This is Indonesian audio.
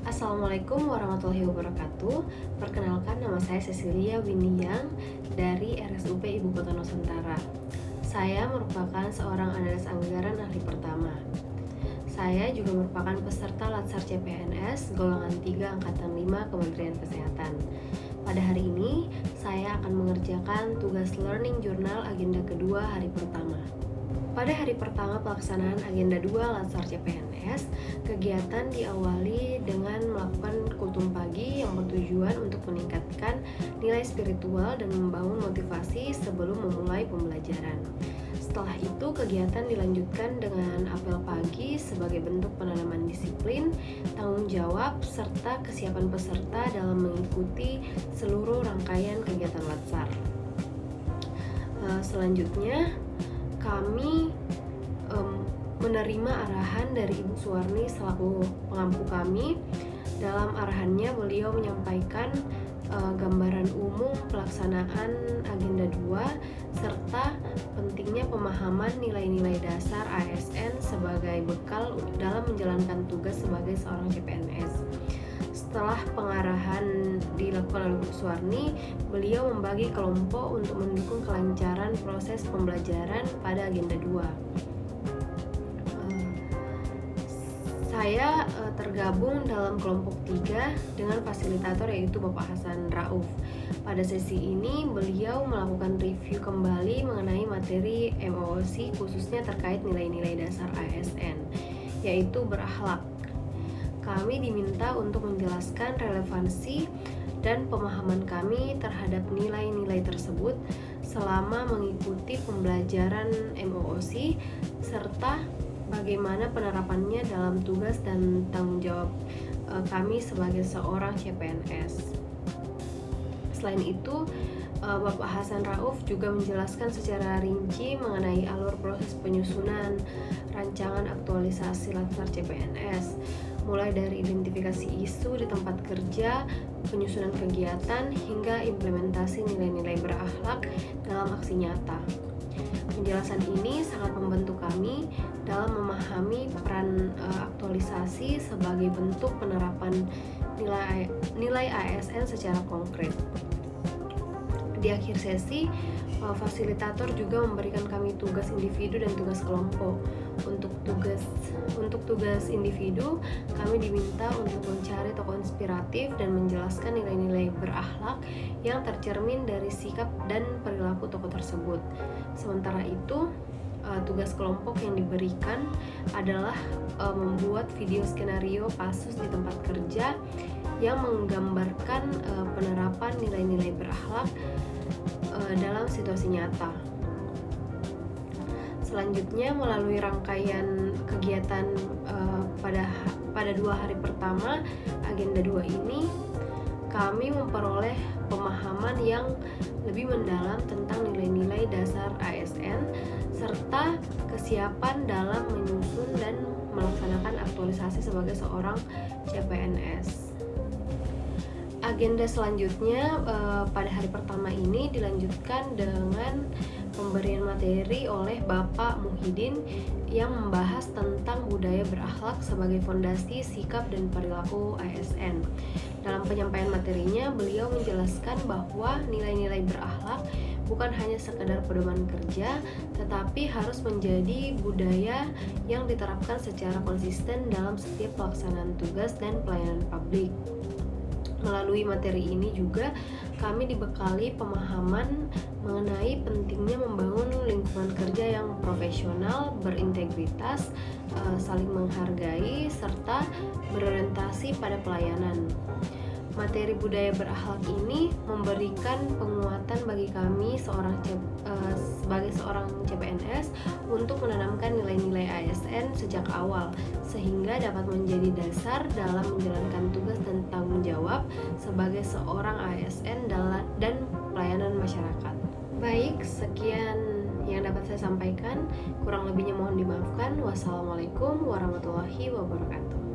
Assalamualaikum warahmatullahi wabarakatuh. Perkenalkan, nama saya Cecilia Winiyang dari RSUP Ibu Kota Nusantara. Saya merupakan seorang analis anggaran ahli pertama. Saya juga merupakan peserta Latsar CPNS golongan 3 angkatan 5 Kementerian Kesehatan. Pada hari ini, saya akan mengerjakan tugas learning journal agenda kedua hari pertama. Pada hari pertama pelaksanaan agenda 2 Latsar CPNS, kegiatan diawali dengan melakukan kultum pagi yang bertujuan untuk meningkatkan nilai spiritual dan membangun motivasi sebelum memulai pembelajaran. Setelah itu, kegiatan dilanjutkan dengan apel pagi sebagai bentuk penanaman disiplin, tanggung jawab, serta kesiapan peserta dalam mengikuti seluruh rangkaian kegiatan Latsar. Selanjutnya, kami menerima arahan dari Ibu Suwarni selaku pengampu kami. Dalam arahannya, beliau menyampaikan gambaran umum pelaksanaan agenda 2 serta pentingnya pemahaman nilai-nilai dasar ASN sebagai bekal dalam menjalankan tugas sebagai seorang CPNS. Setelah pengarahan dilakukan oleh Bu Suwarni, beliau membagi kelompok untuk mendukung kelancaran proses pembelajaran pada agenda 2. Saya tergabung dalam kelompok 3 dengan fasilitator yaitu Bapak Hasan Rauf. Pada sesi ini, beliau melakukan review kembali mengenai materi MOOC khususnya terkait nilai-nilai dasar ASN, yaitu berakhlak. Kami diminta untuk menjelaskan relevansi dan pemahaman kami terhadap nilai-nilai tersebut selama mengikuti pembelajaran MOOC serta bagaimana penerapannya dalam tugas dan tanggung jawab kami sebagai seorang CPNS. Selain itu, Bapak Hasan Rauf juga menjelaskan secara rinci mengenai alur proses penyusunan rancangan aktualisasi Latsar CPNS, mulai dari identifikasi isu di tempat kerja, penyusunan kegiatan, hingga implementasi nilai-nilai berakhlak dalam aksi nyata. Penjelasan ini sangat membantu kami dalam memahami peran aktualisasi sebagai bentuk penerapan nilai ASN secara konkret. Di akhir sesi, fasilitator juga memberikan kami tugas individu dan tugas kelompok. Untuk tugas individu, kami diminta untuk mencari tokoh inspiratif dan menjelaskan nilai-nilai berakhlak yang tercermin dari sikap dan perilaku tokoh tersebut. Sementara itu, tugas kelompok yang diberikan adalah membuat video skenario kasus di tempat kerja yang menggambarkan penerapan nilai-nilai berakhlak dalam situasi nyata. Selanjutnya, melalui rangkaian kegiatan pada 2 hari pertama agenda 2 ini, kami memperoleh pemahaman yang lebih mendalam tentang nilai-nilai dasar ASN serta kesiapan dalam menyusun dan melaksanakan aktualisasi sebagai seorang CPNS. Agenda selanjutnya pada hari pertama ini dilanjutkan dengan pemberian materi oleh Bapak Muhyiddin yang membahas tentang budaya berakhlak sebagai fondasi sikap dan perilaku ASN. Dalam penyampaian materinya, beliau menjelaskan bahwa nilai-nilai berakhlak bukan hanya sekedar pedoman kerja, tetapi harus menjadi budaya yang diterapkan secara konsisten dalam setiap pelaksanaan tugas dan pelayanan publik. Melalui materi ini juga kami dibekali pemahaman mengenai pentingnya membangun lingkungan kerja yang profesional, berintegritas, saling menghargai, serta berorientasi pada pelayanan. Materi budaya berakhlak ini memberikan penguatan bagi kami sebagai seorang CPNS untuk menanamkan nilai-nilai ASN sejak awal, sehingga dapat menjadi dasar dalam menjalankan tugas dan tanggung jawab sebagai seorang ASN dan pelayanan masyarakat. Baik, sekian yang dapat saya sampaikan. Kurang lebihnya mohon dimaafkan. Wassalamualaikum warahmatullahi wabarakatuh.